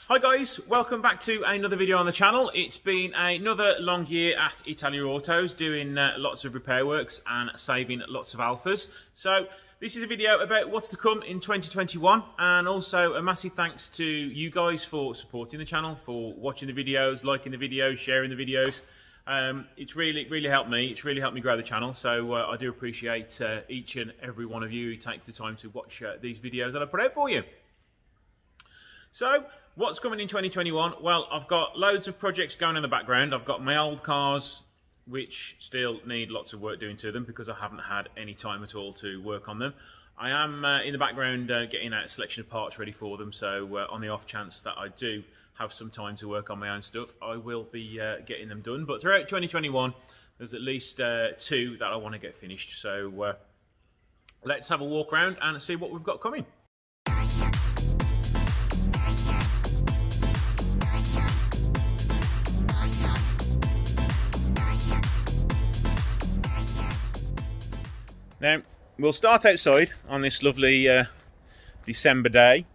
Hi guys, welcome back to another video on the channel. It's been another long year at Italia Autos doing lots of repair works and saving lots of Alfas. So this is a video about what's to come in 2021, and also a massive thanks to you guys for supporting the channel, for watching the videos, liking the videos, sharing the videos. It's really helped me. It's really helped me grow the channel, so I do appreciate each and every one of you who takes the time to watch these videos that I put out for you. So what's coming in 2021? Well, I've got loads of projects going in the background. I've got my old cars, which still need lots of work doing to them because I haven't had any time at all to work on them. I am in the background getting a selection of parts ready for them, so on the off chance that I do have some time to work on my own stuff, I will be getting them done. But throughout 2021, there's at least two that I want to get finished. So let's have a walk around and see what we've got coming. Now, we'll start outside on this lovely December day.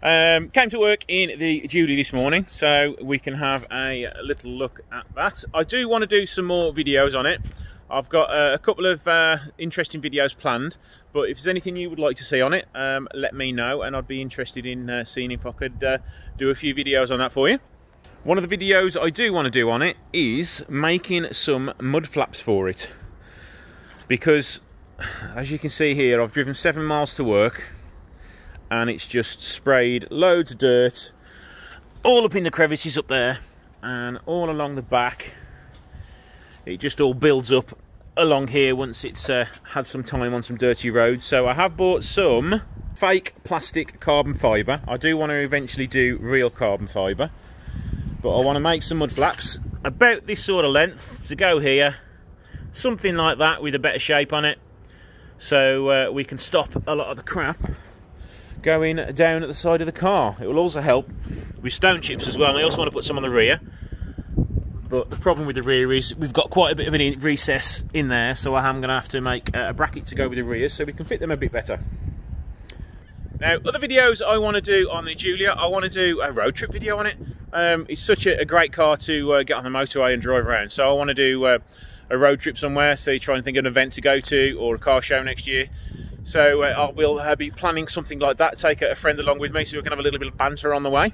Came to work in the Julie this morning, so we can have a little look at that. I do want to do some more videos on it. I've got a couple of interesting videos planned, but if there's anything you would like to see on it, let me know, and I'd be interested in seeing if I could do a few videos on that for you. One of the videos I do want to do on it is making some mud flaps for it, because as you can see here, I've driven 7 miles to work and it's just sprayed loads of dirt all up in the crevices up there and all along the back. It just all builds up along here once it's had some time on some dirty roads. So I have bought some fake plastic carbon fibre. I do want to eventually do real carbon fibre, but I want to make some mud flaps about this sort of length to go here, something like that with a better shape on it, so we can stop a lot of the crap going down at the side of the car. It will also help with stone chips as well, and I also want to put some on the rear. But the problem with the rear is we've got quite a bit of a recess in there, so I am going to have to make a bracket to go with the rear so we can fit them a bit better. Now, other videos I want to do on the Giulia, I want to do a road trip video on it. It's such a great car to get on the motorway and drive around, so I want to do a road trip somewhere, so you try and think of an event to go to or a car show next year. So I will be planning something like that, take a friend along with me so we can have a little bit of banter on the way.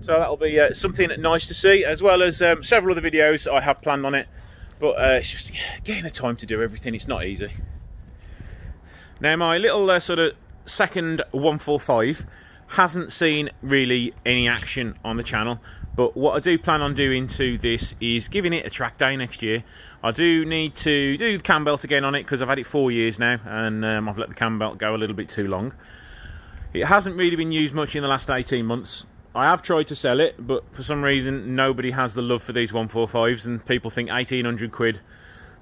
So that'll be something nice to see, as well as several other videos I have planned on it. But it's just getting the time to do everything, it's not easy. Now, my little sort of second 145 hasn't seen really any action on the channel, but what I do plan on doing to this is giving it a track day next year. I do need to do the cam belt again on it because I've had it 4 years now, and I've let the cam belt go a little bit too long. It hasn't really been used much in the last 18 months. I have tried to sell it, but for some reason nobody has the love for these 145s, and people think 1,800 quid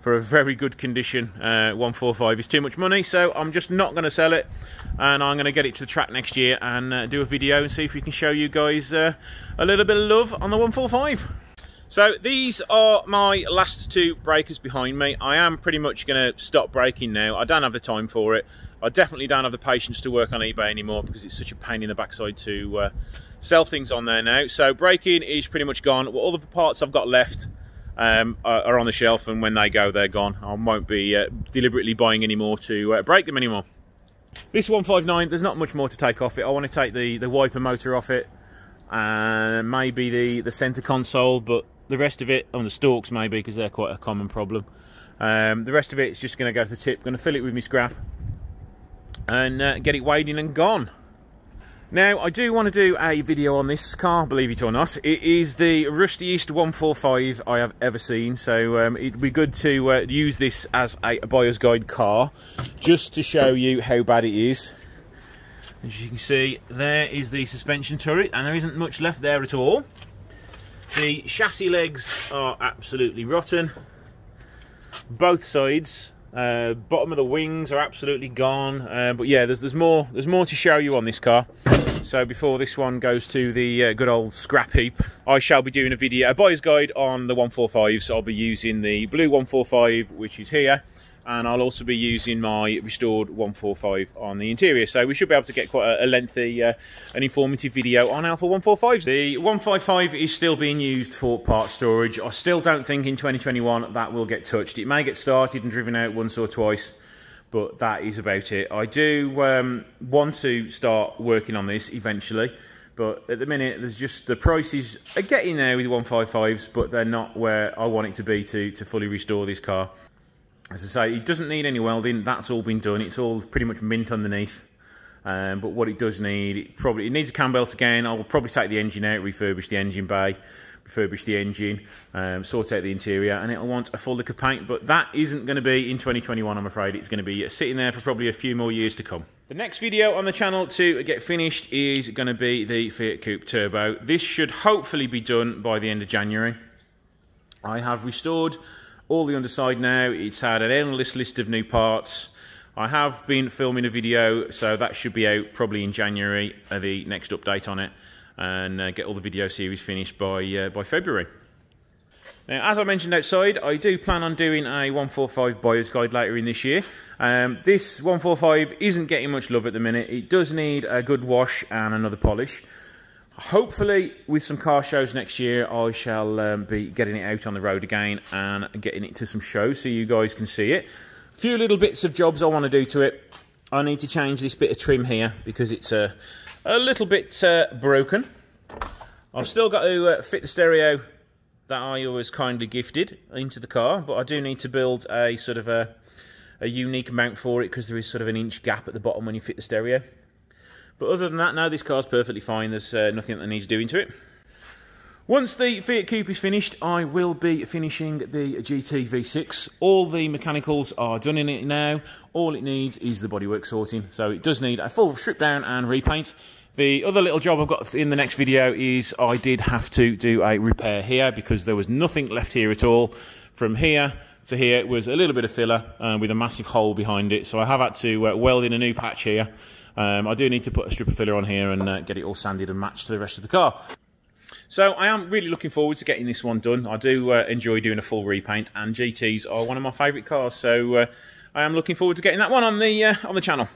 for a very good condition 145 is too much money, so I'm just not going to sell it, and I'm going to get it to the track next year and do a video and see if we can show you guys a little bit of love on the 145. So these are my last two breakers behind me. I am pretty much going to stop braking now. I don't have the time for it. I definitely don't have the patience to work on eBay anymore because it's such a pain in the backside to sell things on there now. So braking is pretty much gone. All the parts I've got left are on the shelf, and when they go, they're gone. I won't be deliberately buying any more to brake them anymore. This 159, there's not much more to take off it. I want to take the wiper motor off it, and maybe the centre console, but the rest of it, on the stalks maybe, because they're quite a common problem. The rest of it is just going to go to the tip. I'm going to fill it with my scrap and get it weighed in and gone. Now, I do want to do a video on this car, believe it or not. It is the rustiest 145 I have ever seen, so it'd be good to use this as a buyer's guide car, just to show you how bad it is. As you can see, there is the suspension turret, and there isn't much left there at all. The chassis legs are absolutely rotten. Both sides. Bottom of the wings are absolutely gone. But yeah, there's more to show you on this car. So before this one goes to the good old scrap heap, I shall be doing a buyer's guide on the 145s. I'll be using the blue 145, which is here, and I'll also be using my restored 145 on the interior, so we should be able to get quite a lengthy and informative video on Alfa 145s. The 155 is still being used for part storage. I still don't think in 2021 that will get touched. It may get started and driven out once or twice, but that is about it. I do want to start working on this eventually, but at the minute there's just the prices are getting there with the 155s, but they're not where I want it to be to fully restore this car. As I say, it doesn't need any welding. That's all been done. It's all pretty much mint underneath. But what it does need, it needs a cam belt again. I'll probably take the engine out, refurbish the engine bay, refurbish the engine, sort out the interior, and it'll want a full lick of paint. But that isn't going to be in 2021, I'm afraid. It's going to be sitting there for probably a few more years to come. The next video on the channel to get finished is going to be the Fiat Coupe Turbo. This should hopefully be done by the end of January. I have restored all the underside now. It's had an endless list of new parts. I have been filming a video, so that should be out probably in January, the next update on it, and get all the video series finished by February. Now, as I mentioned outside, I do plan on doing a 145 buyer's guide later in this year. This 145 isn't getting much love at the minute. It does need a good wash and another polish. Hopefully, with some car shows next year, I shall be getting it out on the road again and getting it to some shows so you guys can see it. A few little bits of jobs I want to do to it. I need to change this bit of trim here because it's a little bit broken. I've still got to fit the stereo that I was kindly gifted into the car, but I do need to build a sort of a unique mount for it because there is sort of an inch gap at the bottom when you fit the stereo. But other than that, no, this car's perfectly fine. There's nothing that needs doing to it. Once the Fiat Coupe is finished, I will be finishing the GT V6. All the mechanicals are done in it now. All it needs is the bodywork sorting. So it does need a full strip down and repaint. The other little job I've got in the next video is I did have to do a repair here because there was nothing left here at all. From here to here was a little bit of filler with a massive hole behind it. So I have had to weld in a new patch here. I do need to put a strip of filler on here and get it all sanded and matched to the rest of the car. So I am really looking forward to getting this one done. I do enjoy doing a full repaint, and GTs are one of my favourite cars. So I am looking forward to getting that one on the channel.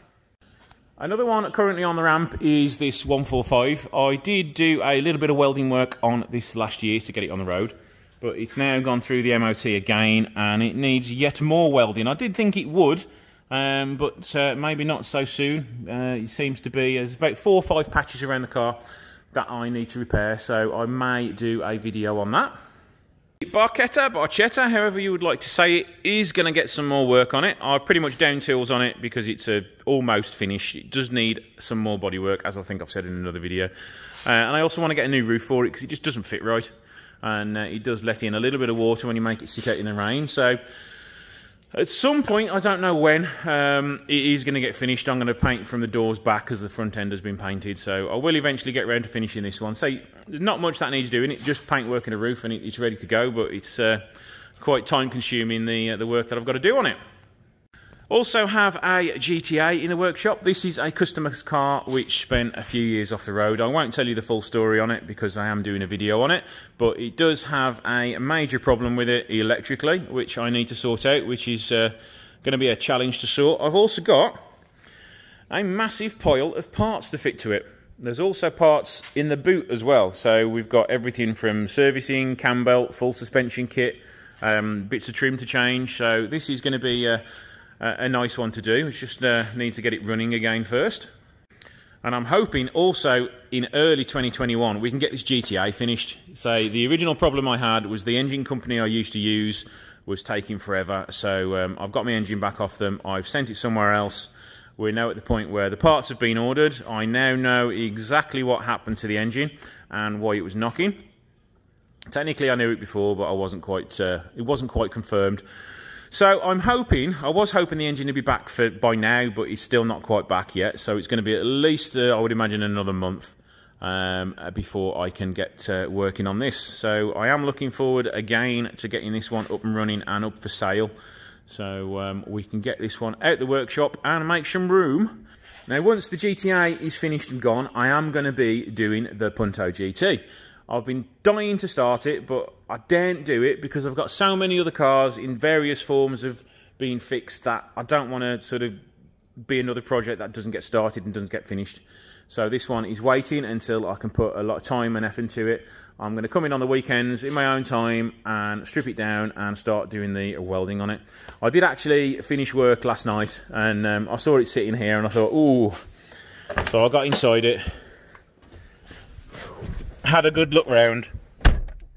Another one currently on the ramp is this 145. I did do a little bit of welding work on this last year to get it on the road, but it's now gone through the MOT again, and it needs yet more welding. I did think it would. But maybe not so soon. It seems to be, there's about 4 or 5 patches around the car that I need to repair, so I may do a video on that. Barchetta, however you would like to say it, is going to get some more work on it. I've pretty much down tools on it because it's almost finished. It does need some more bodywork, as I think I've said in another video. And I also want to get a new roof for it because it just doesn't fit right. And it does let in a little bit of water when you make it sit out in the rain. So at some point, I don't know when, it is going to get finished. I'm going to paint from the doors back as the front end has been painted. So I will eventually get around to finishing this one. So there's not much that needs doing. It just paint work and a roof and it's ready to go. But it's quite time consuming, the work that I've got to do on it. Also have a GTA in the workshop. This is a customer's car which spent a few years off the road. I won't tell you the full story on it because I am doing a video on it, but it does have a major problem with it electrically, which I need to sort out, which is going to be a challenge to sort. I've also got a massive pile of parts to fit to it. There's also parts in the boot as well, so we've got everything from servicing, cam belt, full suspension kit, bits of trim to change, so this is going to be a nice one to do. It's just need to get it running again first. And I'm hoping also in early 2021 we can get this GTA finished. So the original problem I had was the engine company I used to use was taking forever. So I've got my engine back off them. I've sent it somewhere else. We're now at the point where the parts have been ordered. I now know exactly what happened to the engine and why it was knocking. Technically I knew it before, but I wasn't quite, it wasn't quite confirmed. So I was hoping the engine would be back by now, but it's still not quite back yet. So it's going to be at least, I would imagine, another month before I can get working on this. So I am looking forward again to getting this one up and running and up for sale. So we can get this one out the workshop and make some room. Now, once the GTA is finished and gone, I am going to be doing the Punto GT. I've been dying to start it, but I daren't do it because I've got so many other cars in various forms of being fixed that I don't want to sort of be another project that doesn't get started and doesn't get finished. So this one is waiting until I can put a lot of time and effort into it. I'm going to come in on the weekends in my own time and strip it down and start doing the welding on it. I did actually finish work last night, and I saw it sitting here and I thought, ooh. So I got inside it, had a good look round,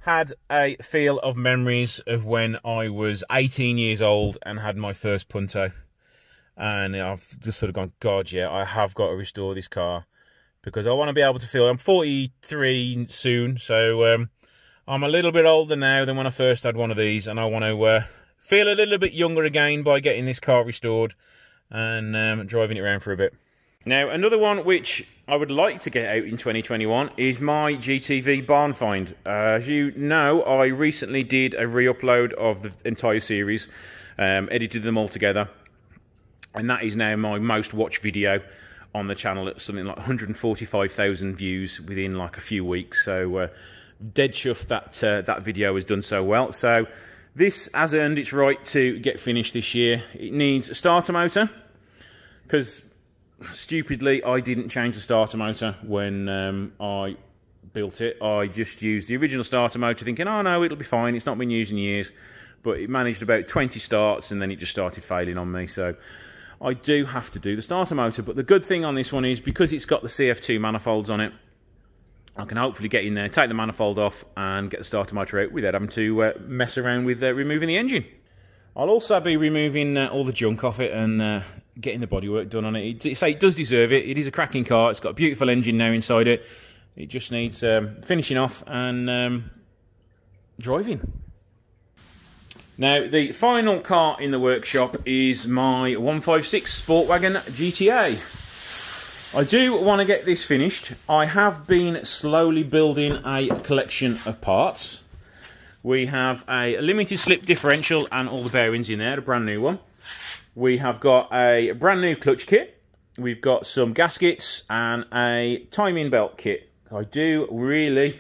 had a feel of memories of when I was 18 years old and had my first Punto. And I've just sort of gone, God, yeah, I have got to restore this car. Because I want to be able to feel, I'm 43 soon, so I'm a little bit older now than when I first had one of these, and I want to feel a little bit younger again by getting this car restored and driving it around for a bit. Now, another one which I would like to get out in 2021 is my GTV barn find. As you know, I recently did a re-upload of the entire series, edited them all together, and that is now my most watched video on the channel at something like 145,000 views within like a few weeks. So dead chuffed that that video has done so well. So this has earned its right to get finished this year. It needs a starter motor, because stupidly I didn't change the starter motor when I built it. I just used the original starter motor thinking, oh no, it'll be fine, it's not been used in years. But it managed about 20 starts and then it just started failing on me. So I do have to do the starter motor, but the good thing on this one is because it's got the CF2 manifolds on it, I can hopefully get in there, take the manifold off and get the starter motor out without having to mess around with removing the engine. I'll also be removing all the junk off it and getting the bodywork done on it. It does deserve it. It is a cracking car. It's got a beautiful engine now inside it. It just needs finishing off and driving. Now, the final car in the workshop is my 156 Sportwagen GTA. I do want to get this finished. I have been slowly building a collection of parts. We have a limited slip differential and all the bearings in there, a brand new one. We have got a brand new clutch kit. We've got some gaskets and a timing belt kit. I do really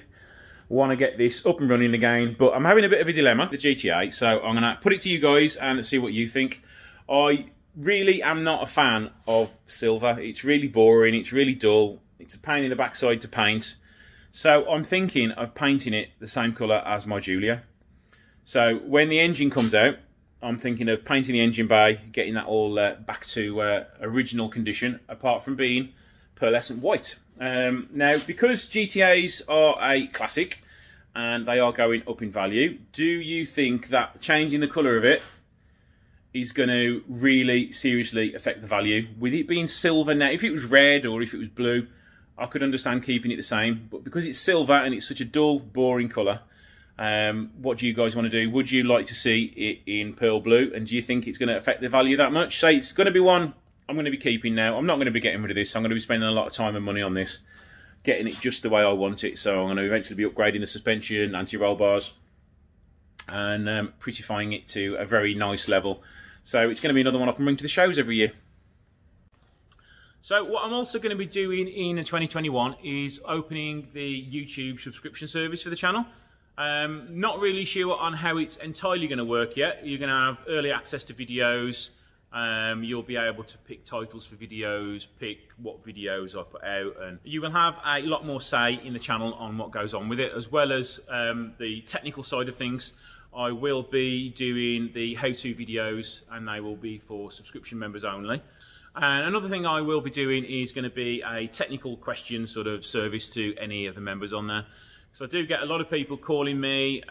want to get this up and running again, but I'm having a bit of a dilemma, the GTA, so I'm going to put it to you guys and see what you think. I really am not a fan of silver. It's really boring, it's really dull, it's a pain in the backside to paint. So I'm thinking of painting it the same colour as my Giulia. So when the engine comes out, I'm thinking of painting the engine bay, getting that all back to original condition, apart from being pearlescent white. Now, because GTAs are a classic and they are going up in value, do you think that changing the colour of it is going to really seriously affect the value? With it being silver now, if it was red or if it was blue, I could understand keeping it the same, but because it's silver and it's such a dull, boring colour, what do you guys want to do? Would you like to see it in pearl blue, and do you think it's going to affect the value that much? So it's going to be one I'm going to be keeping now. I'm not going to be getting rid of this. I'm going to be spending a lot of time and money on this, getting it just the way I want it. So I'm going to eventually be upgrading the suspension, anti-roll bars, and prettifying it to a very nice level. So it's going to be another one I can bring to the shows every year. So what I'm also going to be doing in 2021 is opening the YouTube subscription service for the channel. Not really sure on how it's entirely going to work yet. You're going to have early access to videos. You'll be able to pick titles for videos, pick what videos I put out, and you will have a lot more say in the channel on what goes on with it, as well as the technical side of things. I will be doing the how-to videos, and they will be for subscription members only. And another thing I will be doing is going to be a technical question sort of service to any of the members on there. So I do get a lot of people calling me,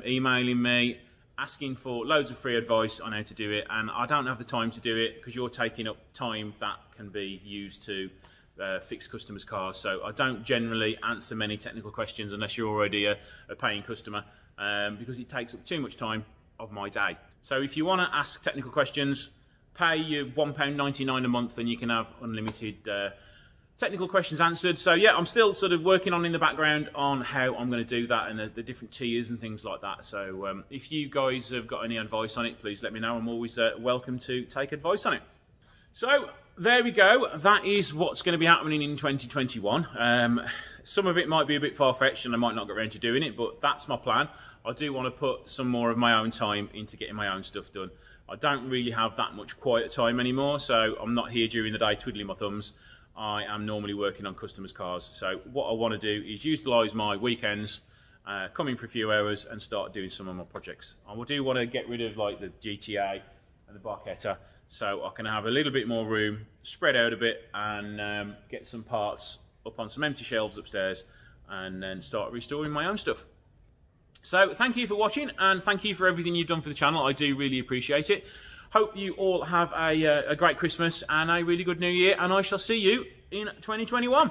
emailing me, asking for loads of free advice on how to do it, and I don't have the time to do it because you're taking up time that can be used to fix customers' cars. So I don't generally answer many technical questions unless you're already a paying customer, because it takes up too much time of my day. So if you want to ask technical questions, pay your £1.99 a month and you can have unlimited technical questions answered. So yeah, I'm still sort of working on in the background on how I'm going to do that and the different tiers and things like that. So if you guys have got any advice on it, please let me know. I'm always welcome to take advice on it. So there we go. That is what's going to be happening in 2021. Some of it might be a bit far-fetched and I might not get around to doing it, but that's my plan. I do want to put some more of my own time into getting my own stuff done. I don't really have that much quiet time anymore, so I'm not here during the day twiddling my thumbs. I am normally working on customers' cars. So what I want to do is utilise my weekends, come in for a few hours and start doing some of my projects. I do want to get rid of like the GTA and the Barchetta, so I can have a little bit more room, spread out a bit, and get some parts up on some empty shelves upstairs, and then start restoring my own stuff. So thank you for watching, and thank you for everything you've done for the channel. I do really appreciate it. Hope you all have a great Christmas and a really good New Year, and I shall see you in 2021.